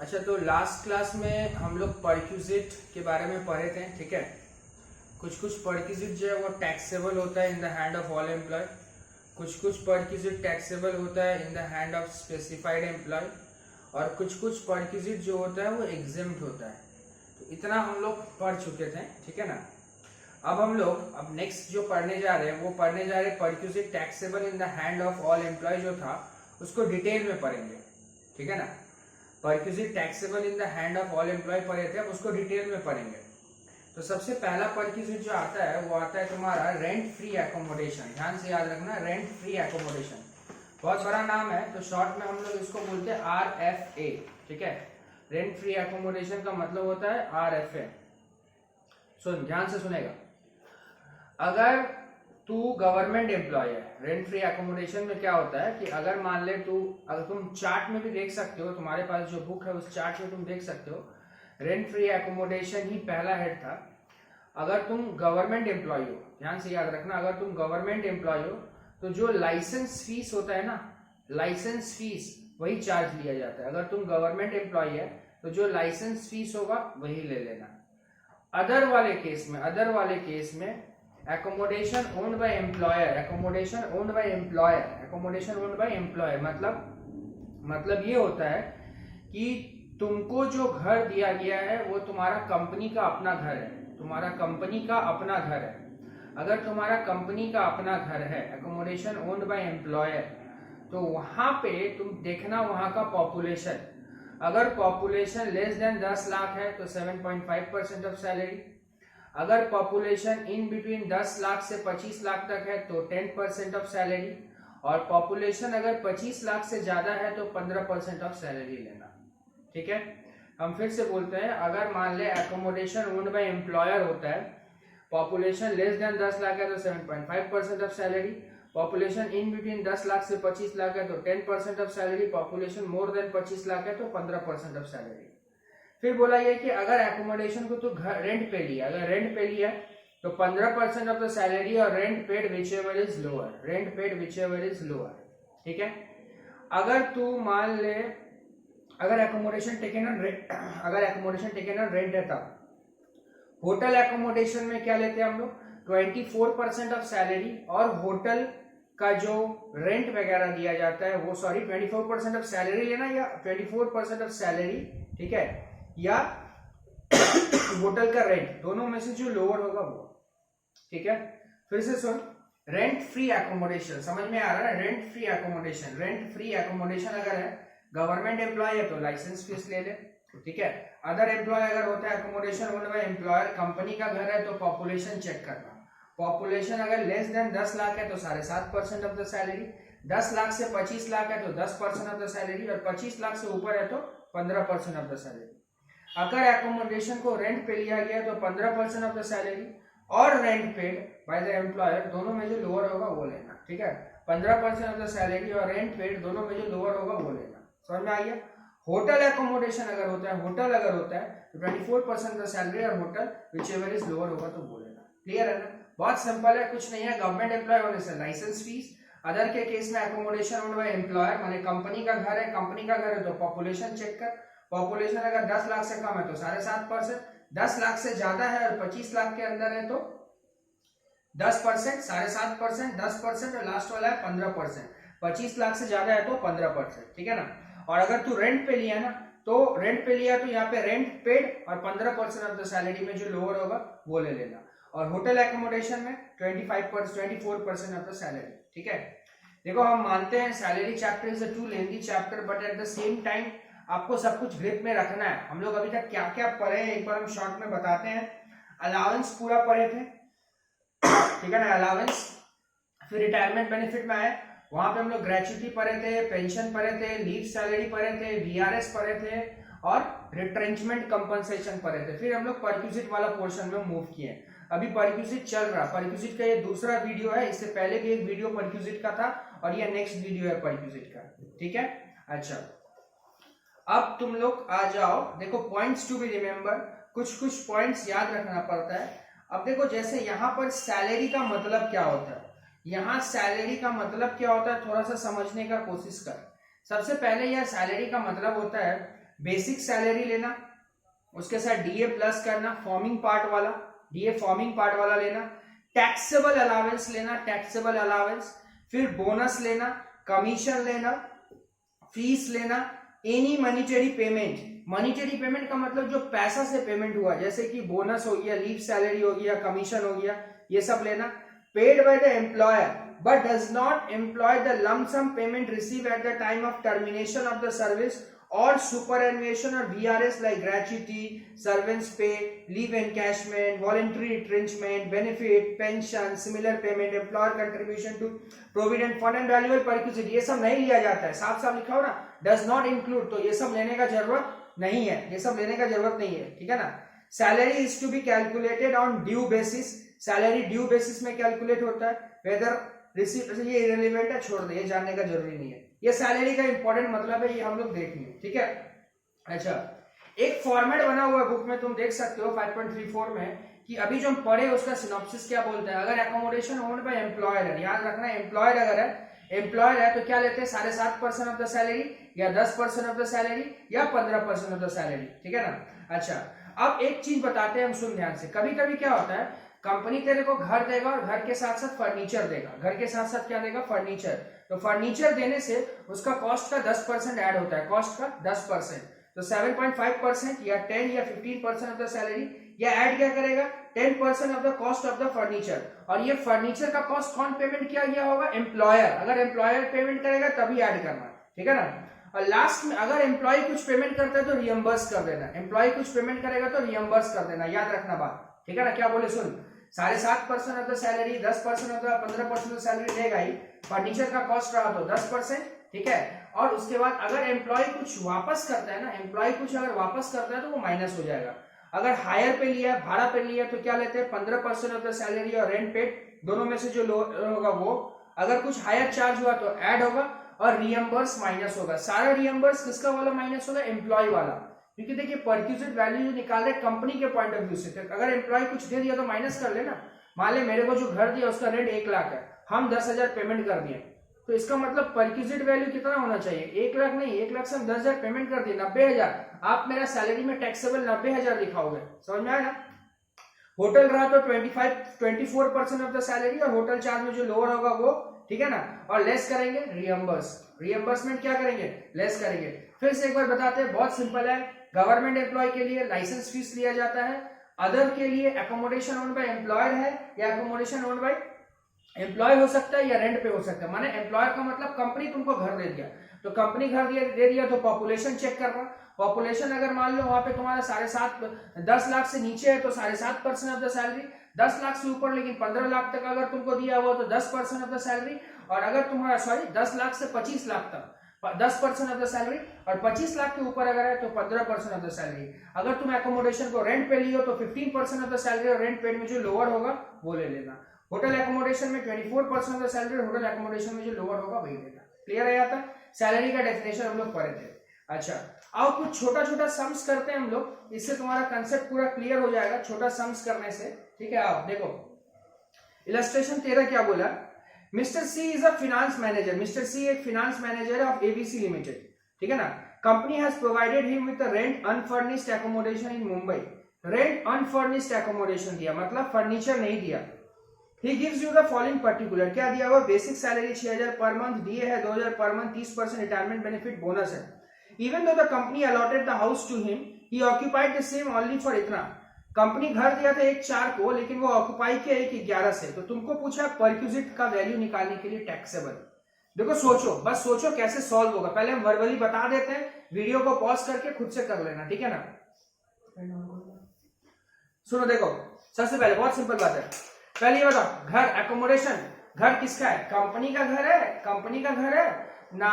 अच्छा, तो last class में हम लोग परक्यूजिट के बारे में पढ़े थे, ठीक है। कुछ परक्यूजिट जो है वो टैक्सेबल होता है in the hand of all employ, कुछ परक्यूजिट टैक्सेबल होता है in the hand of specified employ, और कुछ परक्यूजिट जो होता है वो एग्जेम्प्ट होता है। तो इतना हम लोग पढ़ चुके थे, ठीक है ना। अब नेक्स्ट जो पढ़ने जा रहे हैं वो पढ़ने जा रहे हैं perquisite taxable in the hand of all employ जो था उसको डिटेल में पढ़ेंगे, ठीक है ना। Perquisite taxable in the hand of all employ पढ़े थे, अब उसको डिटेल में पढ़ेंगे। तो सबसे पहला परक्यूजिट जो आता है वो आता है तुम्हारा रेंट फ्री एकोमोडेशन। ध्यान से याद रखना, रेंट फ्री एकोमोडेशन बहुत बड़ा नाम है, तो शॉर्ट में हम लोग इसको बोलते हैं RFA, ठीक है। रेंट फ्री एकोमोडेशन का मतलब होता है RFA। सुन, ध्यान से सुनेगा। अगर तू गवर्नमेंट एम्प्लॉय है, रेंट फ्री एकोमोडेशन में क्या होता है कि अगर मान ले अगर तुम चार्ट में भी देख सकते हो, तुम्हारे पास जो बुक है उस चार्ट में तुम देख सकते हो, रेंट फ्री एकोमोडेशन ही पहला हेड था। अगर तुम गवर्नमेंट एम्प्लॉय हो, ध्यान से याद रखना, अगर तुम गवर्नमेंट एम्प्लॉय हो तो जो लाइसेंस फीस होता है ना, लाइसेंस फीस वही चार्ज लिया जाता है। अगर तुम गवर्नमेंट एम्प्लॉय है तो जो लाइसेंस फीस होगा वही ले लेना। अदर वाले केस में accommodation owned by employer, accommodation owned by employer, accommodation owned by employer मतलब ये होता है कि तुमको जो घर दिया गया है वो तुम्हारा कंपनी का अपना घर है, तुम्हारा कंपनी का अपना घर है। अगर तुम्हारा कंपनी का अपना घर है, accommodation owned by employer, तो वहां पे तुम देखना वहां का पॉपुलेशन, अगर पॉपुलेशन लेस देन 10 लाख है तो 7.5% ऑफ सैलरी, अगर पॉपुलेशन इन बिटवीन 10 लाख से 25 लाख तक है तो 10% ऑफ सैलरी, और पॉपुलेशन अगर 25 लाख से ज्यादा है तो 15% ऑफ सैलरी लेना, ठीक है। हम फिर से बोलते हैं, अगर मान ले एकोमोडेशन ओन्ड बाय एम्प्लॉयर होता है, पॉपुलेशन लेस देन 10 लाख है तो 7.5% of salary, population in between 10 lakh से 25 लाख है तो 10% of salary, population more than 25 lakh है तो 15% ऑफ सैलरी। फिर बोला ये कि अगर एकोमोडेशन को तो घर रेंट पे लिया, अगर रेंट पे लिया तो 15% ऑफ द सैलरी, और rent paid whichever is lower, rent paid whichever is lower, ठीक है। अगर तू मान ले अगर एकोमोडेशन टेकन ऑन रेंट है तब, होटल एकोमोडेशन में क्या लेते हैं हम लोग, 24% ऑफ सैलरी, और होटल का जो रेंट वगैरह दिया जाता है वो 24% ऑफ सैलरी लेना या 24% ऑफ सैलरी, ठीक है, या होटल का रेंट, दोनों में से जो लोअर होगा वो, ठीक है। फिर से सुन, रेंट फ्री एकोमोडेशन समझ में आ रहा है। रेंट फ्री एकोमोडेशन अगर है, गवर्नमेंट एम्प्लॉय है तो लाइसेंस फीस ले ले, ठीक है। अदर एम्प्लॉय अगर होता है accommodation owned by employer, company का घर है तो पॉपुलेशन चेक करना। पॉपुलेशन अगर लेस देन 10 लाख है तो 7.5% ऑफ द सैलरी, 10 लाख से 25 लाख है तो 10% ऑफ द सैलरी, और 25 लाख से ऊपर है तो 15% ऑफ द सैलरी। अगर एकोमोडेशन को रेंट पे लिया गया तो 15% ऑफ द सैलरी और rent paid by the employer, दोनों में जो लोअर होगा वो लेना, ठीक है। 15% ऑफ द सैलरी और रेंट पेड दोनों में जो लोअर होगा वो लेना। समझ में आ गया। होटल एकोमोडेशन अगर होता है तो 24% ऑफ द सैलरी और होटल विचएवर इज लोअर होगा तो वो लेना। क्लियर है ना, बहुत सिंपल है, कुछ नहीं है। गवर्नमेंट एम्प्लॉय होने से लाइसेंस फीस, अदर के केस में एकोमोडेशन ओन्ड बाय एम्प्लॉयर माने कंपनी का घर है तो पॉपुलेशन चेक कर, पॉपुलेशन अगर 10 लाख से कम है तो 7.5%, 10 लाख से ज्यादा है और 25 लाख के अंदर है तो 10%, 7.5%, 10%, और लास्ट वाला है 15%, 25 लाख से ज्यादा है तो 15%, ठीक है ना। और अगर तू रेंट पे लिया तो यहाँ पे रेंट पेड और 15% ऑफ द सैलरी में जो लोअर होगा वो ले लेना। और होटल एकोमोडेशन में 24% ऑफ द सैलरी, ठीक है। देखो, हम मानते हैं salary chapter is a too lengthy chapter, but at the same time आपको सब कुछ ग्रिप में रखना है। हम लोग अभी तक क्या क्या पढ़े हैं एक बार हम शॉर्ट में बताते हैं। अलाउंस पूरा पढ़े थे, ठीक है ना, अलाउंस। फिर रिटायरमेंट बेनिफिट में आए, वहां पे हम लोग ग्रेच्युटी पढ़े थे, पेंशन पढ़े थे, लीव सैलरी पढ़े थे, VRS पढ़े थे, और रिट्रेंचमेंट कंपनसेशन पढ़े थे। फिर हम लोग परक्यूजिट वाला पोर्शन में मूव किए। अभी परक्यूजिट चल रहा, परक्यूजिट का ये दूसरा वीडियो है, इससे पहले भी एक वीडियो परक्यूजिट का था और ये नेक्स्ट वीडियो है परक्यूजिट का, ठीक है। अच्छा, अब तुम लोग आ जाओ, देखो पॉइंट्स टू बी रिमेंबर, कुछ पॉइंट्स याद रखना पड़ता है। अब देखो, जैसे यहाँ पर सैलरी का मतलब क्या होता है, यहाँ सैलरी का मतलब क्या होता है, थोड़ा सा समझने का कोशिश कर। सबसे पहले यह सैलरी का मतलब होता है बेसिक सैलरी लेना, उसके साथ डीए प्लस करना, फॉर्मिंग पार्ट वाला, डीए फॉर्मिंग पार्ट वाला लेना, टैक्सेबल अलावेंस लेना, टैक्सेबल अलावेंस, फिर बोनस लेना, कमीशन लेना, फीस लेना, any monetary payment. Monetary payment का मतलब जो पैसा से पेमेंट हुआ, जैसे कि बोनस हो गया, लीव सैलरी हो गया, कमीशन हो गया, ये सब लेना। Paid by the employer but does not employ the lump sum payment receive at the time of termination of the service और सुपरएनुएशन और VRS like gratuity, servants pay, leave encashment, voluntary retrenchment, benefit, pension, similar payment, employer contribution to provident fund and valuable perquisite, ये सब नहीं लिया जाता है। साफ साफ लिखा हो ना, does not include, तो ये सब लेने का जरूरत नहीं है, ये सब लेने का जरूरत नहीं है, ठीक है ना। Salary is to be calculated on due basis, salary due basis में कैलकुलेट होता है। वेदर रिसीव, ये इरेलीवेंट है, छोड़ दे, ये जानने का जरूरी नहीं है। ये सैलरी का इंपॉर्टेंट मतलब है, ये हम लोग देख लेंगे, ठीक है। अच्छा, एक फॉर्मेट बना हुआ है बुक में, तुम देख सकते हो 5.34 में, कि अभी जो हम पढ़े उसका सिनॉप्सिस क्या बोलते हैं। अगर एकोमोडेशन ओन्ड बाय एम्प्लॉयर है, याद रखना एम्प्लॉयर अगर है, एम्प्लॉयर है तो क्या लेते हैं 7.5% ऑफ द सैलरी, या 10% ऑफ द सैलरी, या 15% ऑफ द सैलरी, ठीक है ना। अच्छा, अब एक चीज बताते हैं हम, सुन ध्यान से। कभी कभी क्या होता है, कंपनी तेरे को घर देगा और घर के साथ साथ फर्नीचर देगा, घर के साथ साथ क्या देगा, फर्नीचर। तो फर्नीचर देने से उसका कॉस्ट का 10% ऐड होता है, कॉस्ट का 10%। तो 7.5% या 10 या 15% ऑफ द सैलरी, या ऐड क्या करेगा, 10% of the cost of the furniture. और ये फर्नीचर का कॉस्ट कौन पेमेंट किया गया होगा, एम्प्लॉयर। अगर एम्प्लॉयर पेमेंट करेगा तभी ऐड करना, ठीक है ना। और लास्ट में अगर एम्प्लॉय कुछ पेमेंट करता है तो रियम्बर्स कर देना, एम्प्लॉय कुछ पेमेंट करेगा तो रियम्बर्स कर देना, याद रखना बात, ठीक है ना। क्या बोले, सुन, 7.5% of the salary, 10% of the 15% of salary देगा ही, फर्नीचर का कॉस्ट रहा तो 10%, ठीक है। और उसके बाद अगर एम्प्लॉय कुछ वापस करता है ना, एम्प्लॉय कुछ अगर वापस करता है तो वो माइनस हो जाएगा। अगर हायर पे लिया, भाड़ा पे लिया, तो क्या लेते हैं 15% ऑफ द सैलरी और रेंट पेड, दोनों में से जो होगा वो। अगर कुछ हायर चार्ज हुआ तो ऐड होगा, और रियम्बर्स माइनस होगा। सारा रियम्बर्स किसका वाला माइनस होगा, एम्प्लॉय वाला, क्योंकि देखिए परक्यूजिट वैल्यू जो निकाल रहे कंपनी के पॉइंट ऑफ व्यू से, तो अगर एम्प्लॉय कुछ दे दिया तो माइनस कर लेना। मान ले मेरे को जो घर दिया उसका रेंट 1 लाख है, हम 10,000 पेमेंट कर दिए, तो इसका मतलब परक्यूजिट वैल्यू कितना होना चाहिए, 1 लाख नहीं, 1 लाख से हम 10,000 पेमेंट कर दिए, 90,000। आप मेरा सैलरी में टैक्सेबल 90,000 लिखाओगे, समझ में आया ना। होटल रहा तो 24% ऑफ द सैलरी, और होटल चार्ज में जो लोअर होगा वो, ठीक है ना। और लेस करेंगे रियम्बर्समेंट क्या करेंगे, लेस करेंगे। फिर से एक बार बताते हैं, बहुत सिंपल है। गवर्नमेंट एम्प्लॉय के लिए लाइसेंस फीस लिया जाता है, अदर के लिए एकोमोडेशन ओन्ड बाय एम्प्लॉयर है, या एकोमोडेशन ओन्ड बाय एम्प्लॉय हो सकता है, या रेंट पे हो सकता है। माने एम्प्लॉयर का मतलब कंपनी तुमको घर दे दिया, तो कंपनी घर दे दिया तो पॉपुलेशन चेक करना। पॉपुलेशन अगर मान लो वहां पे तुम्हारा 7.5 10 लाख से नीचे है तो 7.5% ऑफ द सैलरी, 10 लाख से ऊपर लेकिन 15 लाख तक अगर तुमको दिया हुआ तो 10% ऑफ द सैलरी, और अगर तुम्हारा 10 लाख से 25 लाख तक 10% ऑफ द सैलरी, और 25 लाख के ऊपर अगर है तो 15% ऑफ द सैलरी। अगर तुम एकोमोडेशन को रेंट पे लियो तो 15% ऑफ द सैलरी, और रेंट पेड में जो लोअर होगा वो ले लेना। होटल एकोमोडेशन में 24% of the salary, hotel accommodation में जो लोअर होगा वही लेना। क्लियर है? आता सैलरी का डेफिनेशन हम लोग पढ़े थे। अच्छा, आओ कुछ छोटा छोटा सम्स करते हैं हम लोग, इससे तुम्हारा कंसेप्ट पूरा क्लियर हो जाएगा छोटा सम्स करने से, ठीक है। आओ देखो, इलस्ट्रेशन 13 क्या बोला, mister C is a finance manager. Mister C एक फिनांस मैनेजर है ऑफ एबीसी लिमिटेड, ठीक है ना। Company has provided him with rent unfurnished accommodation in Mumbai. Rent unfurnished accommodation दिया, मतलब फर्नीचर नहीं दिया। He gives you the following particular, क्या दिया हुआ, बेसिक सैलरी 6,000 पर मंथ, दिए है 2,000 पर मंथ, 30% रिटायरमेंट बेनिफिट बोनस है। Even though the company allotted the house to him, he occupied the same only for इतना। कंपनी घर दिया था 1,4 को, लेकिन वो ऑक्यूपाई किया 1,11 से। तो तुमको पूछा परक्यूजिट का वैल्यू निकालने के लिए टैक्सेबल। देखो सोचो, बस सोचो कैसे सॉल्व होगा। पहले हम वर्बली बता देते हैं, वीडियो को पॉज करके खुद से कर लेना, ठीक है ना। सुनो देखो, सबसे पहले बहुत सिंपल बात है, पहले ये बताओ, घर एकोमोडेशन, घर किसका है, कंपनी का घर है, कंपनी का घर है ना,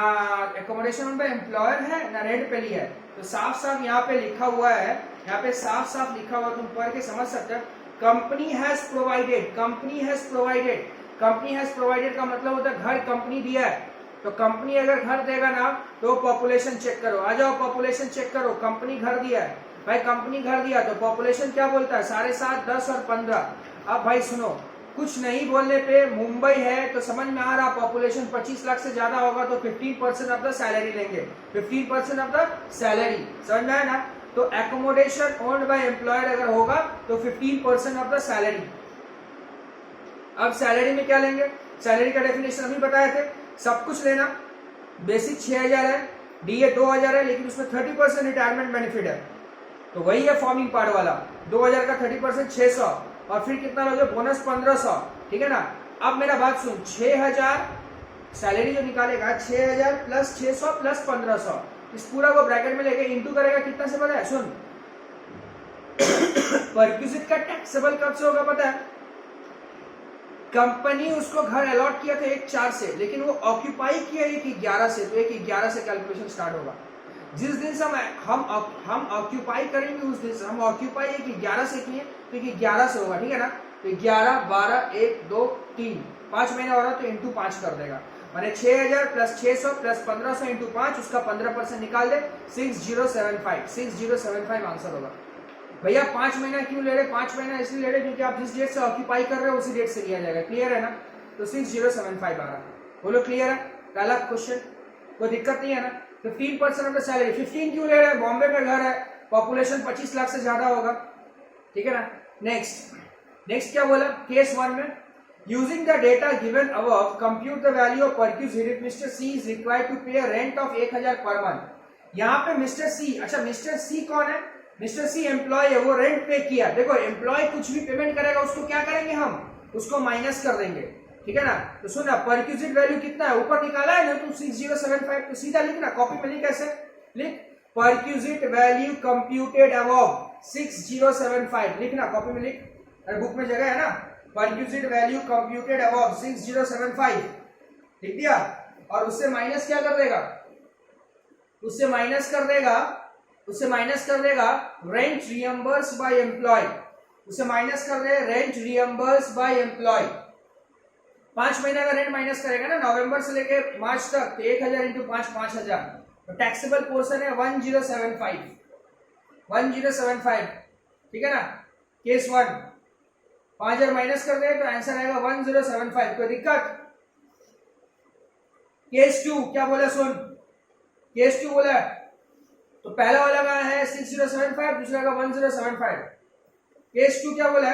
एकोमोडेशन उन पे एम्प्लॉयर है ना, रेंट पे लिया है। तो साफ साफ यहाँ पे लिखा हुआ है, यहाँ पे साफ साफ लिखा हुआ, तुम पढ़ के समझ सकते हो। Company has provided, company has provided, company has provided का मतलब होता है घर कंपनी दिया है। तो कंपनी अगर घर देगा ना तो पॉपुलेशन चेक करो, आ जाओ पॉपुलेशन चेक करो। कंपनी घर दिया है भाई, कंपनी घर दिया तो पॉपुलेशन क्या बोलता है, 7.5, 10 और 15। अब भाई सुनो, कुछ नहीं बोलने पे मुंबई है तो समझ में आ रहा, पॉपुलेशन 25 लाख से ज्यादा होगा तो 15% ऑफ द सैलरी लेंगे, 15% ऑफ द सैलरी, समझ में आया ना। तो एकोमोडेशन ओन्ड बाय एम्प्लॉयर अगर होगा तो 15% ऑफ द सैलरी। अब सैलरी में क्या लेंगे, सैलरी का डेफिनेशन अभी बताए थे, सब कुछ लेना। बेसिक 6000 है, डीए 2000 है, लेकिन उसमें 30% रिटायरमेंट बेनिफिट है, तो वही है फॉर्मिंग पार्ट वाला। 2000 का 30% 600, और फिर कितना लोगे बोनस 1500, ठीक है ना। अब मेरा बात सुन, 6000 सैलरी जो निकालेगा 6000 प्लस 600 प्लस 1500, इस पूरा को ब्रैकेट में लेके इंटू करेगा, कितना से पता है, सुन परक्यूजिट का टैक्सेबल कब से होगा पता है, कंपनी उसको घर अलॉट किया था 1/4 से, लेकिन वो ऑक्यूपाई किया 1/11 से, तो 1/11 से कैलकुलेशन स्टार्ट होगा। जिस दिन से हम ऑक्यूपाई करेंगे उस दिन से, हम ऑक्यूपाई 1/11 से किए तो 1/11 से होगा, ठीक है ना। तो 11 12 1 2 3 5 महीना हो रहा तो इंटू 5 कर देगा, माने 6000 प्लस 600 प्लस 1500 इंटू 5, उसका 15% निकाल दे, 6075 आंसर होगा। भैया 5 महीना क्यों ले रहे, 5 महीना इसलिए ले रहे क्योंकि आप जिस डेट से ऑक्यूपाई कर रहे हो उसी डेट से लिया जाएगा, क्लियर है ना। तो 6075 आ रहा, बोलो क्लियर है। पहला क्वेश्चन, कोई दिक्कत नहीं है ना। 15% ऑफ द सैलरी, 15 क्यों ले रहे हैं, बॉम्बे में घर है, पॉपुलेशन 25 लाख से ज्यादा होगा, ठीक है ना। नेक्स्ट क्या बोला, केस 1 में using the data given above compute the value of perquisite, mister C is required to pay rent of 1000 per month. यहाँ पे मिस्टर सी, अच्छा मिस्टर सी कौन है, मिस्टर सी एम्प्लॉय है, वो रेंट पे किया। देखो एम्प्लॉय कुछ भी पेमेंट करेगा उसको क्या करेंगे हम, उसको माइनस कर देंगे, ठीक है ना। तो सुना परक्यूजिट वैल्यू कितना है, ऊपर निकाला है ना तू 6075, तो सीधा लिखना, कॉपी में लिख, कैसे लिख, परक्यूजिट वैल्यू कंप्यूटेड अबव 6075 लिखना, कॉपी में लिख, अरे बुक में जगह है ना। परक्यूजिट वैल्यू कंप्यूटेड अबव 6075 लिख दिया, और उससे माइनस क्या कर देगा, उससे माइनस कर देगा रेंट रियम्बर्स बाय एम्प्लॉय, उसे माइनस कर दे रेंट रियम्बर्स बाय एम्प्लॉय। 5 महीना का रेंट माइनस करेगा ना, नवंबर से लेके मार्च तक, 1000 इंटू 5 5000, तो टैक्सेबल पोर्शन है 1075, ठीक है ना। केस 1 5000 माइनस कर दे तो आंसर आएगा 1075, कोई दिक्कत। केस 2 क्या बोला, सुन केस 2 बोला, तो पहला वाला का है 6075, दूसरा का 1075। केस 2 क्या बोला,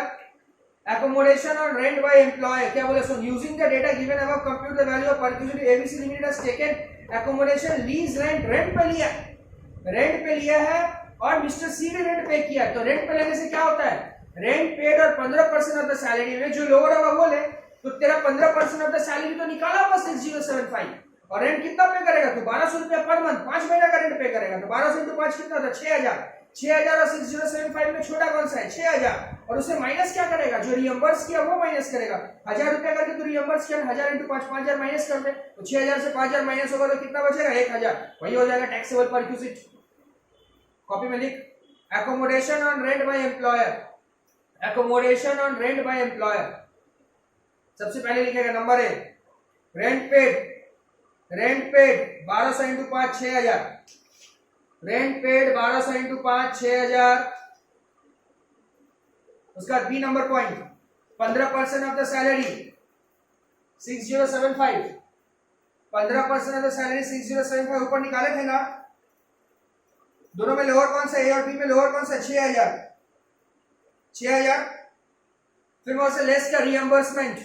एकोमोडेशन और रेंट बाय एम्प्लॉय, क्या बोला सुन, using the data given above compute the value of perquisite ABC limited has taken accommodation lease rent, rent पे लिया है और मिस्टर सी ने रेंट पे किया। तो रेंट पे लेने से क्या होता है, रेंट पेड और 15% ऑफ द सैलरी में जो लोअर होगा वो ले, तो तेरा 15% ऑफ द सैलरी तो निकाला हुआ 6075, और रेंट कितना पे करेगा, तो 1200 रुपया पर मंथ, 5 महीना का रेंट पे करेगा, तो 1200 इंटू 5 कितना होता है 6000 और 6075 में छोटा कौन सा है 6000, और उससे माइनस क्या करेगा, जो रियम्बर्स किया वो माइनस करेगा, 1000 रुपया करके तो रियम्बर्स किया, 1000 इंटू 5 5000 माइनस कर दे, तो 6000 से 5000 माइनस होगा तो कितना बचेगा 1000, वही हो जाएगा टैक्सेबल परक्यूजिट। कॉपी में लिख, accommodation on rent by employer, accommodation on rent by employer, सबसे पहले लिखेगा number 1 rent paid 1200 into 5 6000, rent paid 1200 into 5 6000। उसका B number point 15% of the salary 6075, 15% of the salary 6075 ऊपर निकाले थे ना, दोनों में लोअर कौन सा, ए और बी में लोअर कौन सा 6000, फिर वहां से लेस का रियम्बर्समेंट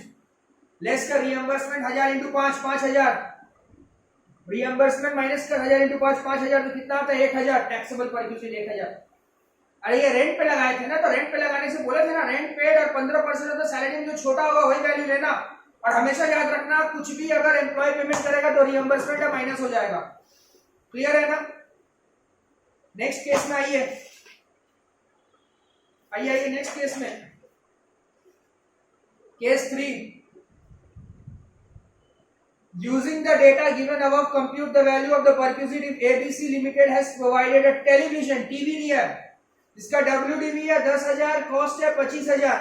1000 इंटू 5 5000, रियम्बर्समेंट माइनस कर 1000 इंटू 5 5000, तो कितना आता है 1000, टैक्सेबल परक्यूजिट 1000। अरे ये रेंट पे लगाए थे ना, तो रेंट पे लगाने से बोले थे ना रेंट पेड और 15% ऑफ द सैलरी में जो छोटा होगा वही वैल्यू लेना, और हमेशा याद रखना कुछ भी अगर एम्प्लॉय पेमेंट करेगा तो रियम्बर्समेंट का माइनस हो जाएगा, क्लियर है ना। नेक्स्ट केस में आइए नेक्स्ट केस में, case 3, using the data given above compute the value of the perquisite if ABC Limited has provided a television, TV दिया है, इसका WDV है 10,000, कॉस्ट है 25,000,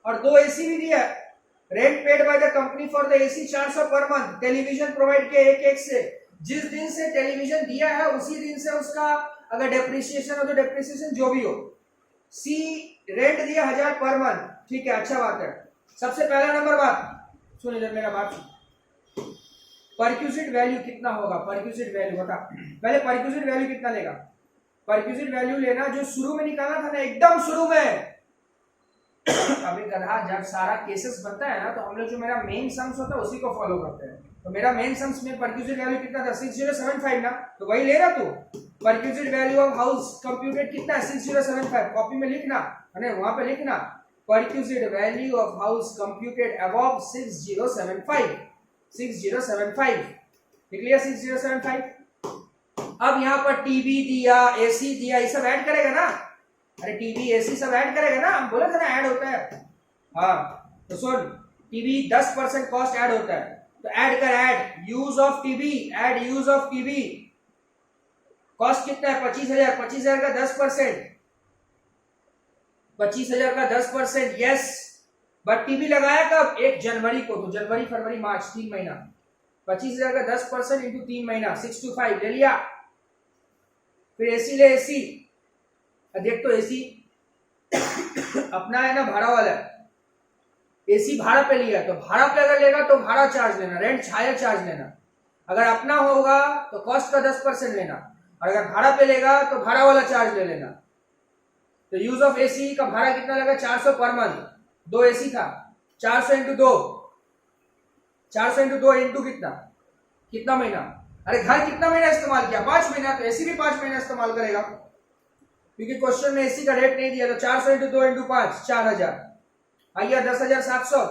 और 2 AC भी दिया है, rent paid by the company for the AC 400 per month, television provide किया 1 से, जिस दिन से टेलीविजन दिया है उसी दिन से उसका अगर डेप्रिसिएशन हो तो डेप्रिसिएशन जो भी हो। सी रेंट दिया 1000 पर मंथ, ठीक है अच्छा बात है, सबसे पहला नंबर बात सुन, इधर मेरा बात सुन। परक्यूसिट वैल्यू कितना होगा? परक्यूसिट वैल्यू बता पहले, परक्यूसिट वैल्यू कितना लेगा? परक्यूसिट वैल्यू लेना जो शुरू में निकाला था ना, एकदम शुरू में। अभी गधा जब सारा केसेस बनता है ना, तो हम लोग जो मेरा मेन सम्स होता है उसी को फॉलो करते हैं। तो मेरा मेन सम्स में परक्यूसिट वैल्यू कितना था? 6075 ना, तो वही ले रहा तू। परक्यूसिट वैल्यू ऑफ हाउस कंप्यूटेड कितना है? 6075। कॉपी में लिखना, अरे वहां पे लिखना, perquisite value of house computed above 6075। 6075 लिख लिया, 6075। अब यहाँ पर टीवी दिया, एसी दिया, ये सब ऐड करेगा ना? अरे टीवी एसी सब ऐड करेगा ना, हम बोले थे ना ऐड होता है। हाँ तो सुन, टीवी 10% कॉस्ट ऐड होता है, तो ऐड कर, add use of TV, add use of TV. Cost कितना है? 25,000। 25,000 का 10%, 25,000 का 10%, यस। बट टीवी लगाया कब? 1 जनवरी को, तो जनवरी फरवरी मार्च 3 महीना। 25,000 का 10% इंटू 3 महीना 625 ले लिया। फिर एसी ले, एसी देख तो एसी अपना है ना, भाड़ा वाला है। एसी भाड़ा पे लिया, तो भाड़ा पे अगर लेगा तो भाड़ा चार्ज लेना, रेंट हायर चार्ज लेना। अगर अपना होगा तो कॉस्ट का 10% लेना, और अगर भाड़ा पे लेगा तो भाड़ा वाला चार्ज ले लेना। तो यूज ऑफ एसी का भाड़ा कितना लगा? 400 पर मंथ। 2 एसी था, 400 इंटू 2, 400 इंटू 2 इंटू कितना, कितना महीना? अरे घर कितना महीना इस्तेमाल किया? 5 महीना, तो एसी भी 5 महीना इस्तेमाल करेगा, क्योंकि क्वेश्चन में एसी का रेट नहीं दिया। तो 400 इंटू 2 इंटू 5 4000, आइए 10,700।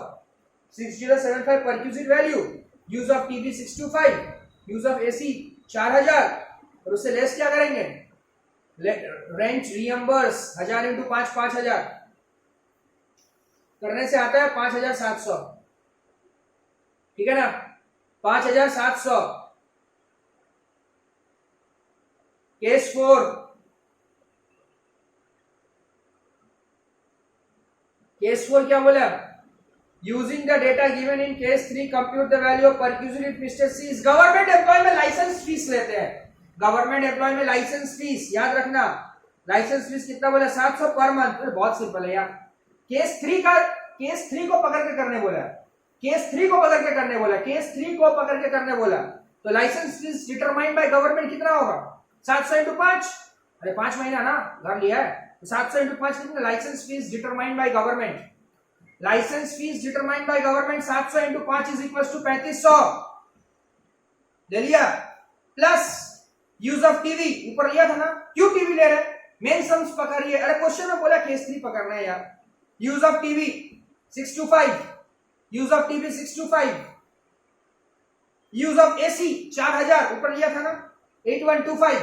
6075 perquisite value, use of TV 625, use of AC 4000, और उससे लेस क्या करेंगे? रेंट रियम्बर्स 1000 इंटू 5 5000 करने से आता है 5700, ठीक है ना? 5700। केस 4, केस 4 क्या बोला? Using the data given in case 3 compute the value of perquisite mister C. Government employee में लाइसेंस फीस लेते हैं, गवर्नमेंट एम्प्लॉय में लाइसेंस फीस याद रखना। लाइसेंस फीस कितना बोला? 700 पर मंथ। बहुत सिंपल है यार। केस 3 का, केस 3 को पकड़ के करने बोला, केस 3 को पकड़ के करने बोला, केस 3 को पकड़ के करने बोला। तो license fee determined by government कितना होगा? 700 इंटू 5, अरे 5 महीना ना घर लिया है, तो 700 इंटू 5 कितना? License fee determined by government, license fee determined by government 700 into 5 is equal to 3500 ले लिया। प्लस यूज ऑफ टीवी ऊपर लिया था ना, क्यों टीवी ले रहे? मेन सम्स पकड़िए। अरे क्वेश्चन में बोला केस 3 पकड़ना है यार। Use of TV 625, use of TV 625, use of AC 4000 ऊपर लिया था ना, 8125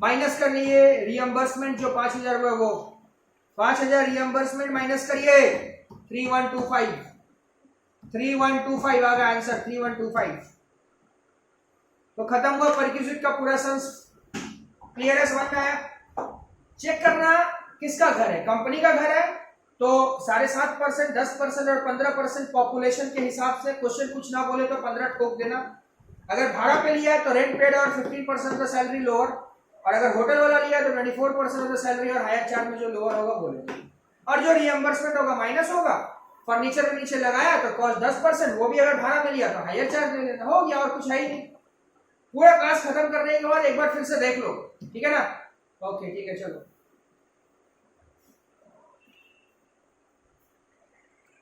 माइनस कर लिए रियम्बर्समेंट जो 5000 हुआ, वो 5000 रियम्बर्समेंट माइनस करिए 3125, 3125 आ गया आंसर, 3125। तो खत्म हुआ परक्यूसिट का पूरा सम्स। क्लियर है? समझ में आया? चेक करना किसका घर है, कंपनी का घर है तो 7.5%, 10% और 15% पॉपुलेशन के हिसाब से, क्वेश्चन कुछ ना बोले तो 15 ठोक देना। अगर भाड़ा पे लिया है तो रेंट पेड और 15% ऑफ द सैलरी लोअर, और अगर होटल वाला लिया तो 24% ऑफ द सैलरी और हायर चार्ज में जो लोअर होगा बोले, और जो रियम्बर्समेंट होगा माइनस होगा। फर्नीचर में नीचे लगाया तो कॉस्ट 10%, वो भी अगर भाड़ा में लिया तो हायर चार्ज ले लेना, हो गया और कुछ है ही नहीं। पूरा क्लास खत्म करने के बाद एक बार फिर से देख लो, ठीक है ना? ओके ठीक है, चलो।